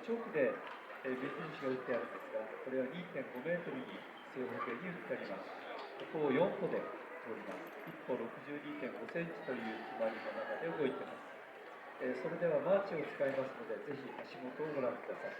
長期で目印が打ってあるんですが、これは 2.5 メートルに正方形に打ってあります。ここを4歩で通ります。1歩 62.5 センチという決まりの中で動いています。それではマーチを使いますので、ぜひ足元をご覧ください。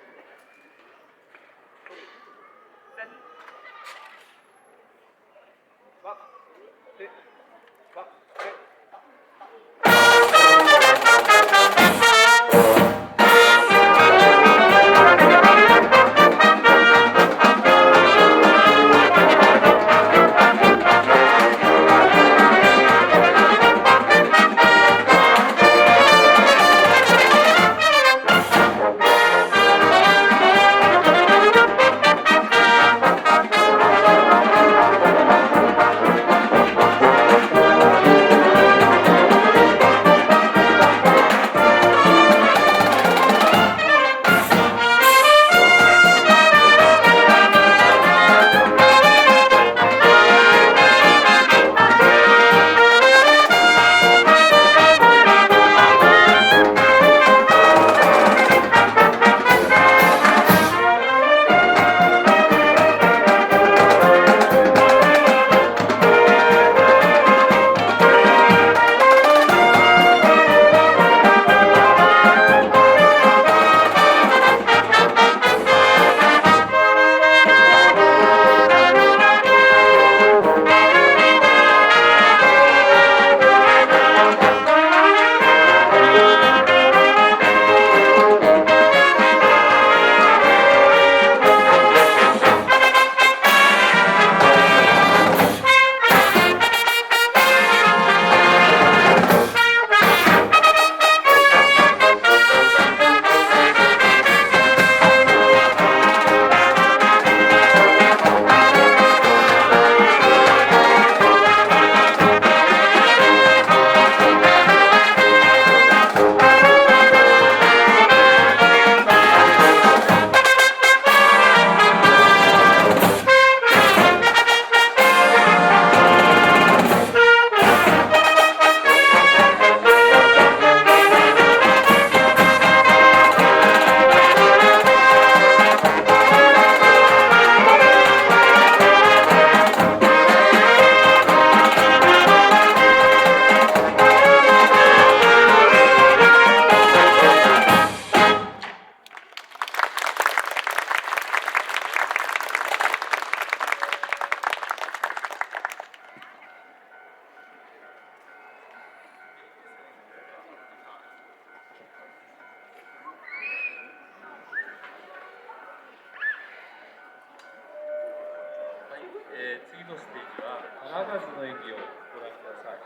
次のステージは花数の演技をご覧ください。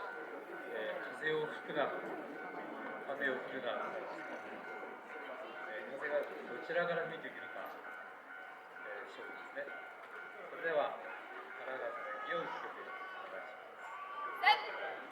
風を吹くな、雨を降るな、風がどちらから吹いてくるか、勝負ですね。それでは花数の演技を1曲お願いします。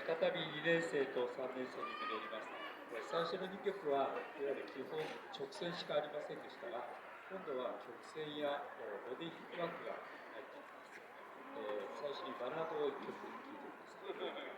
再び2年生と3年生に戻ります。最初の2曲はいわゆる基本直線しかありませんでしたが、今度は曲線やボディフットワークが入っています。最初にバラードを1曲聴いてください。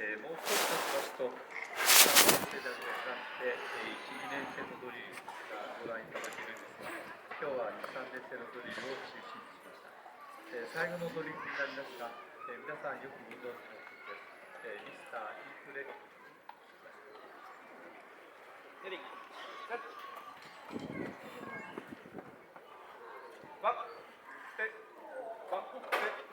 もう少し経ちますと、3年生だけになって、1、2年生のドリルがご覧いただけるんですが、今日は2、3年生のドリルを中心にしました。最後のドリルになりますが、皆さんよくご存知の曲です。ミスター・インフレット。レディー、セット。バック、ステップ、バック、ステップ。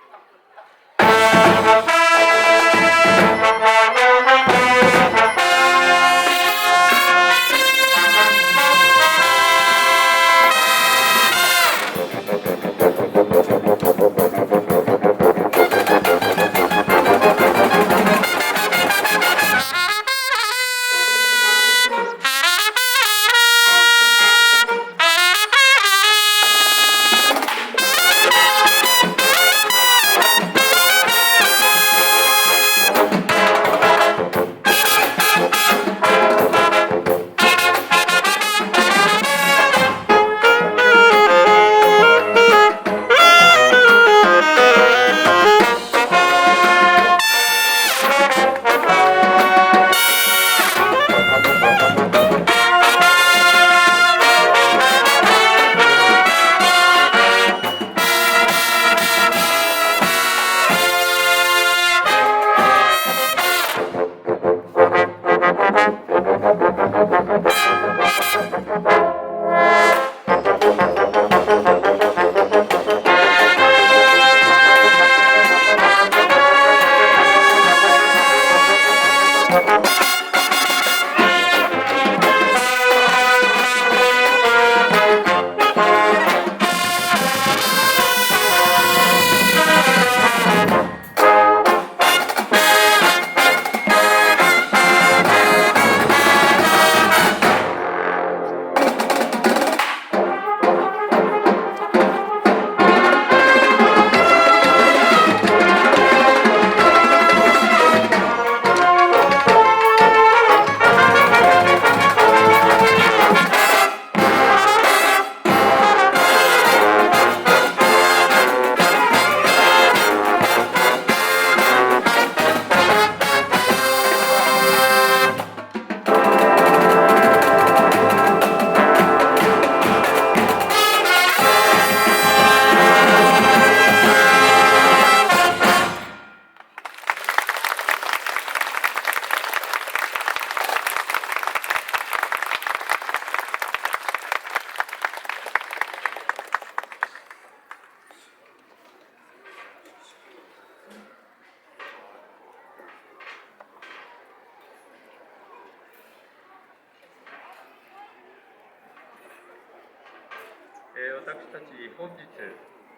私たち本日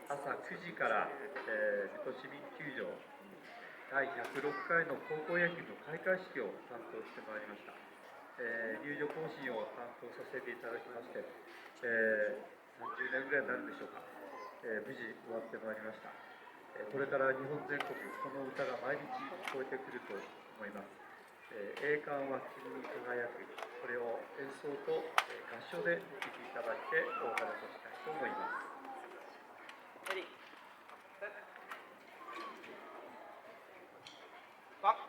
朝9時から、水戸市民球場第106回の高校野球の開会式を担当してまいりました。入場行進を担当させていただきまして、30年ぐらいになるんでしょうか、無事終わってまいりました。これから日本全国この歌が毎日聞こえてくると思います。栄冠は君に輝く、これを演奏と合唱で聴いていただいてお別れとしたいと思います。レディー、セット、バック。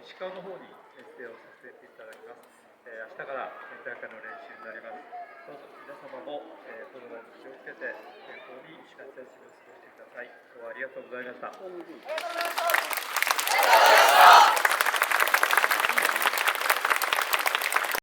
石川の方に姿勢をさせていただきます。明日から県大会の練習になります。どうぞ皆様も、コロナに気をつけて健康に石川選手を過ごしてください。今日はありがとうございました。